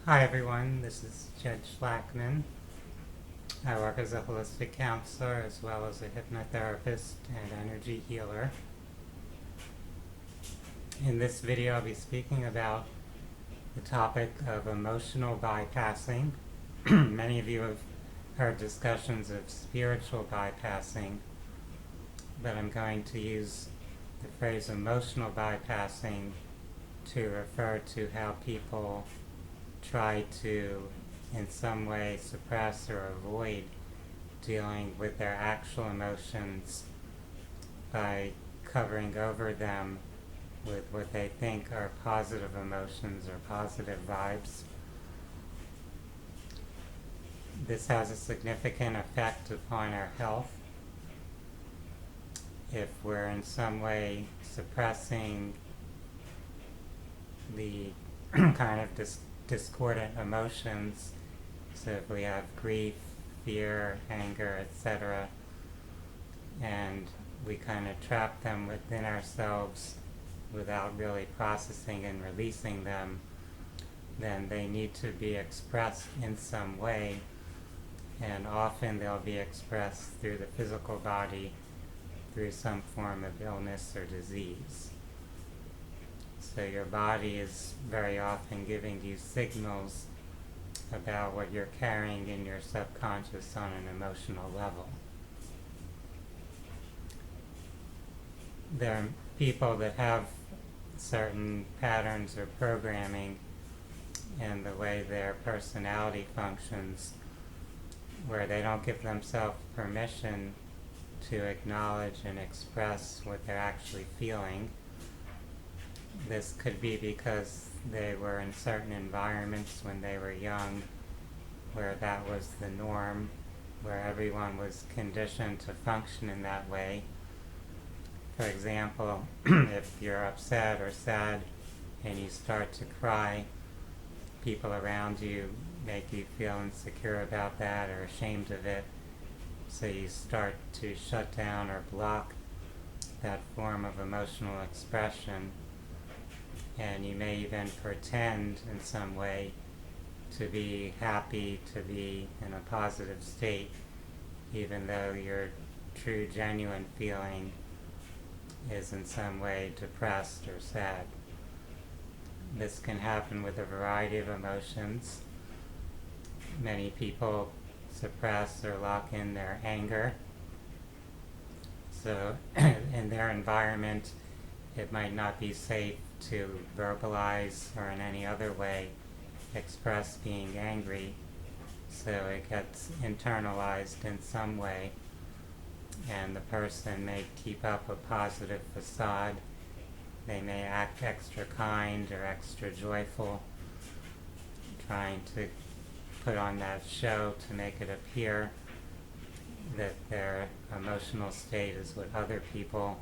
Hi everyone, this is Jed Shlackman. I work as a holistic counselor as well as a hypnotherapist and energy healer. In this video I'll be speaking about the topic of emotional bypassing. Many of you have heard discussions of spiritual bypassing, but I'm going to use the phrase emotional bypassing to refer to how people try to in some way suppress or avoid dealing with their actual emotions by covering over them with what they think are positive emotions or positive vibes. This has a significant effect upon our health. If we're in some way suppressing the kind of discordant emotions, so if we have grief, fear, anger, etc., and we kind of trap them within ourselves without really processing and releasing them, then they need to be expressed in some way, and often they'll be expressed through the physical body, through some form of illness or disease. So your body is very often giving you signals about what you're carrying in your subconscious on an emotional level. There are people that have certain patterns or programming in the way their personality functions where they don't give themselves permission to acknowledge and express what they're actually feeling. This could be because they were in certain environments when they were young where that was the norm, where everyone was conditioned to function in that way. For example, if you're upset or sad and you start to cry, people around you make you feel insecure about that or ashamed of it, so you start to shut down or block that form of emotional expression. And you may even pretend in some way to be happy, to be in a positive state, even though your true, genuine feeling is in some way depressed or sad. This can happen with a variety of emotions. Many people suppress or lock in their anger. So in their environment, it might not be safe to verbalize or in any other way express being angry, so it gets internalized in some way, and the person may keep up a positive facade. They may act extra kind or extra joyful, trying to put on that show to make it appear that their emotional state is what other people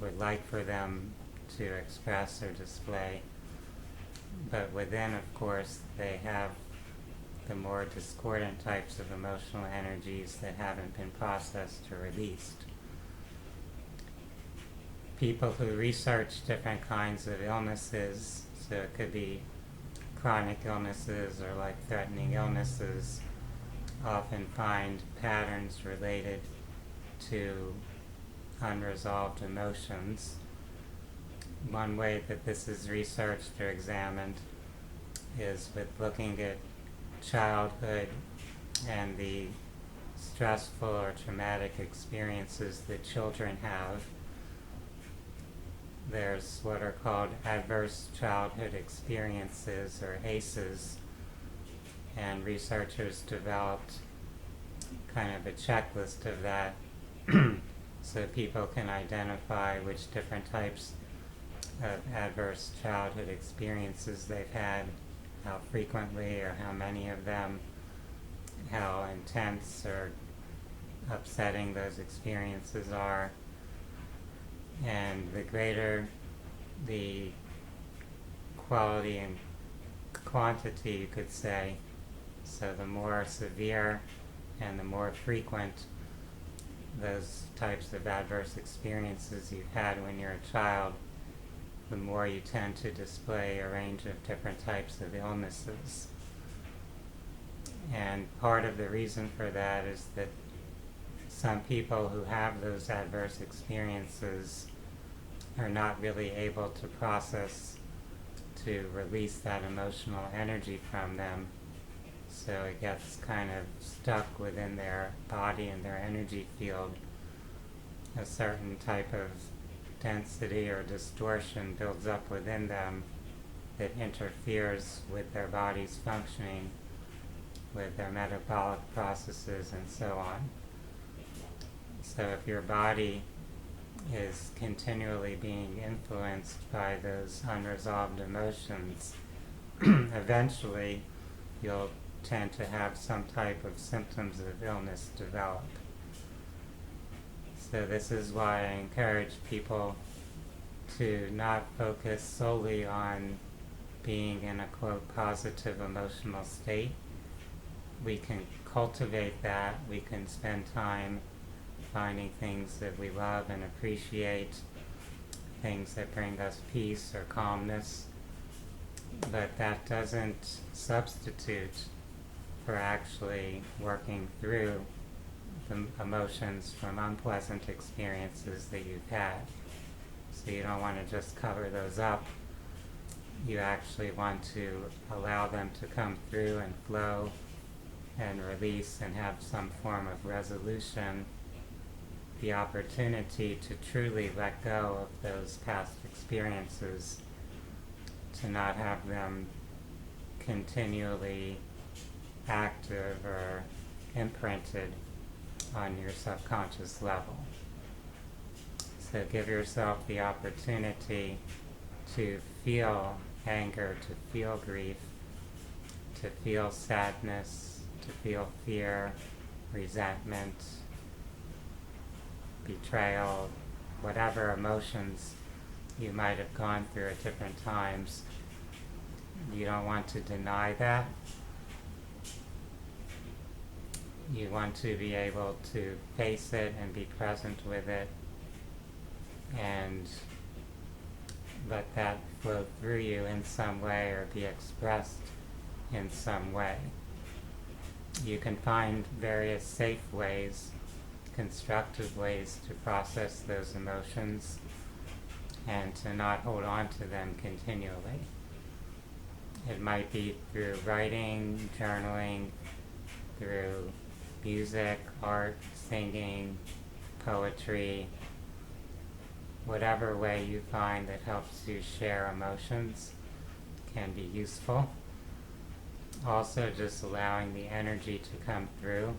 would like for them to express or display. But within, of course, they have the more discordant types of emotional energies that haven't been processed or released. People who research different kinds of illnesses, so it could be chronic illnesses or life-threatening illnesses, often find patterns related to unresolved emotions. One way that this is researched or examined is with looking at childhood and the stressful or traumatic experiences that children have. There's what are called adverse childhood experiences, or ACEs, and researchers developed kind of a checklist of that so people can identify which different types of adverse childhood experiences they've had, how frequently or how many of them, how intense or upsetting those experiences are. And the greater the quality and quantity, you could say, so the more severe and the more frequent those types of adverse experiences you've had when you're a child, the more you tend to display a range of different types of illnesses. And part of the reason for that is that some people who have those adverse experiences are not really able to process, to release that emotional energy from them. So it gets kind of stuck within their body and their energy field. A certain type of density or distortion builds up within them that interferes with their body's functioning, with their metabolic processes and so on. So if your body is continually being influenced by those unresolved emotions, eventually you'll tend to have some type of symptoms of illness develop. So this is why I encourage people to not focus solely on being in a, quote, positive emotional state. We can cultivate that. We can spend time finding things that we love and appreciate, things that bring us peace or calmness. But that doesn't substitute for actually working through the emotions from unpleasant experiences that you've had. So you don't want to just cover those up. You actually want to allow them to come through and flow and release and have some form of resolution, the opportunity to truly let go of those past experiences, to not have them continually active or imprinted on your subconscious level. So give yourself the opportunity to feel anger, to feel grief, to feel sadness, to feel fear, resentment, betrayal, whatever emotions you might have gone through at different times. You don't want to deny that. You want to be able to face it and be present with it and let that flow through you in some way or be expressed in some way. You can find various safe ways, constructive ways to process those emotions and to not hold on to them continually. It might be through writing, journaling, through music, art, singing, poetry, whatever way you find that helps you share emotions can be useful. Also, just allowing the energy to come through.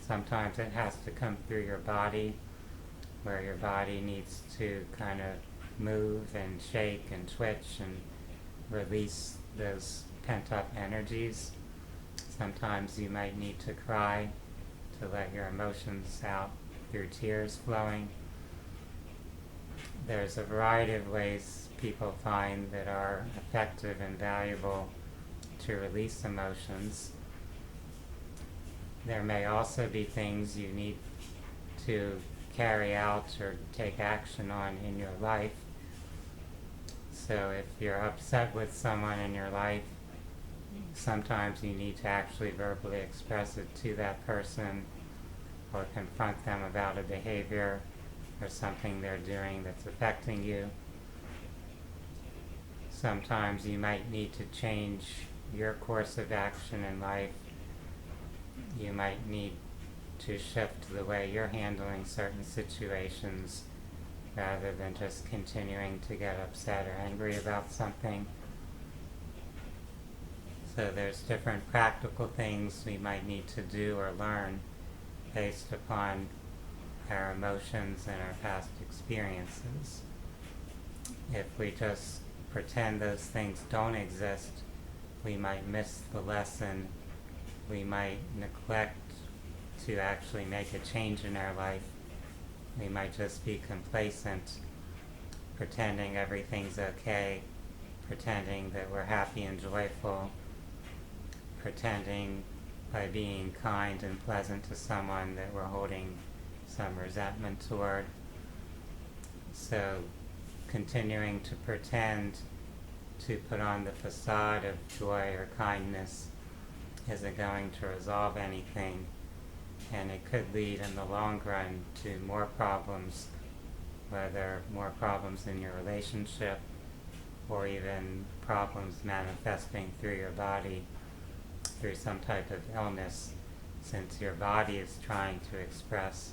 Sometimes it has to come through your body, where your body needs to kind of move and shake and twitch and release those pent-up energies. Sometimes you might need to cry to let your emotions out through tears flowing. There's a variety of ways people find that are effective and valuable to release emotions. There may also be things you need to carry out or take action on in your life. So if you're upset with someone in your life, sometimes you need to actually verbally express it to that person or confront them about a behavior or something they're doing that's affecting you. Sometimes you might need to change your course of action in life. You might need to shift the way you're handling certain situations rather than just continuing to get upset or angry about something. So there's different practical things we might need to do or learn based upon our emotions and our past experiences. If we just pretend those things don't exist, we might miss the lesson. We might neglect to actually make a change in our life. We might just be complacent, pretending everything's okay, pretending that we're happy and joyful, pretending by being kind and pleasant to someone that we're holding some resentment toward. So continuing to pretend to put on the facade of joy or kindness isn't going to resolve anything, and it could lead in the long run to more problems, whether more problems in your relationship or even problems manifesting through your body through some type of illness, since your body is trying to express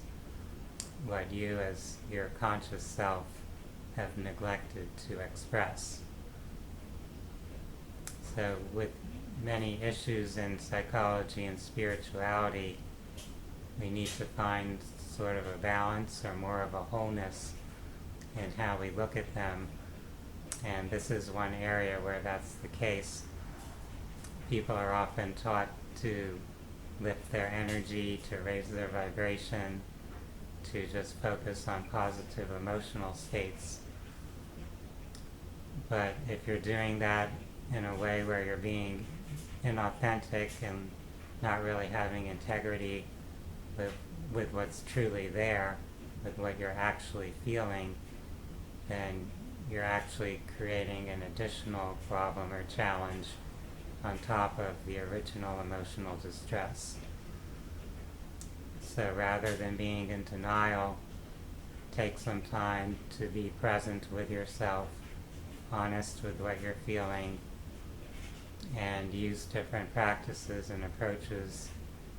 what you as your conscious self have neglected to express. So with many issues in psychology and spirituality, we need to find sort of a balance or more of a wholeness in how we look at them. And this is one area where that's the case. People are often taught to lift their energy, to raise their vibration, to just focus on positive emotional states. But if you're doing that in a way where you're being inauthentic and not really having integrity with what's truly there, with what you're actually feeling, then you're actually creating an additional problem or challenge on top of the original emotional distress. So rather than being in denial, take some time to be present with yourself, honest with what you're feeling, and use different practices and approaches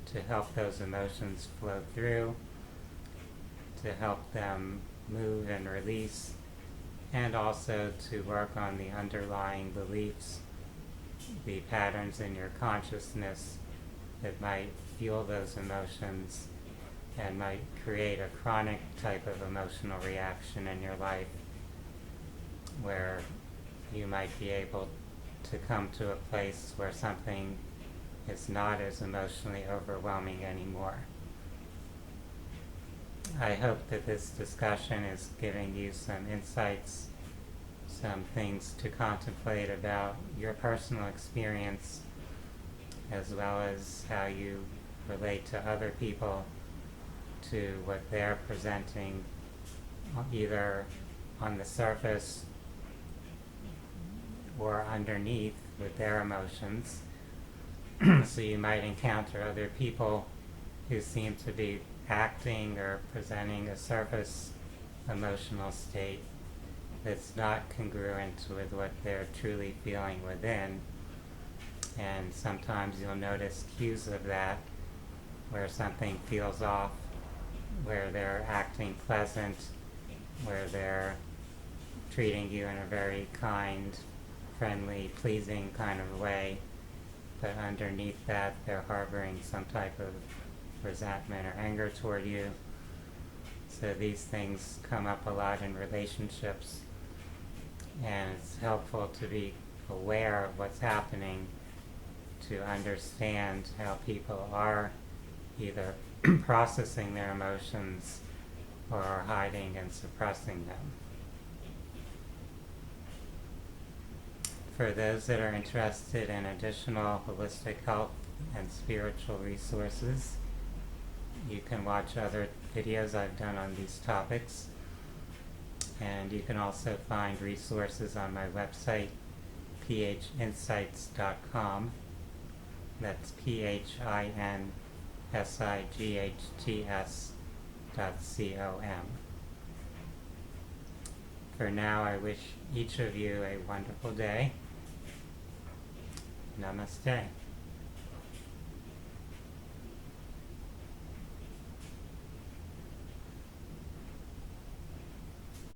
to help those emotions flow through, to help them move and release, and also to work on the underlying beliefs, the patterns in your consciousness that might fuel those emotions and might create a chronic type of emotional reaction in your life where you might be able to come to a place where something is not as emotionally overwhelming anymore. I hope that this discussion is giving you some insights, some things to contemplate about your personal experience, as well as how you relate to other people, to what they're presenting, either on the surface or underneath with their emotions. So you might encounter other people who seem to be acting or presenting a surface emotional state that's not congruent with what they're truly feeling within. And sometimes you'll notice cues of that, where something feels off, where they're acting pleasant, where they're treating you in a very kind, friendly, pleasing kind of way, but underneath that they're harboring some type of resentment or anger toward you. So these things come up a lot in relationships, and it's helpful to be aware of what's happening, to understand how people are either processing their emotions or are hiding and suppressing them. For those that are interested in additional holistic health and spiritual resources, you can watch other videos I've done on these topics, and you can also find resources on my website, phinsights.com. That's phinsights.com. For now, I wish each of you a wonderful day. Namaste.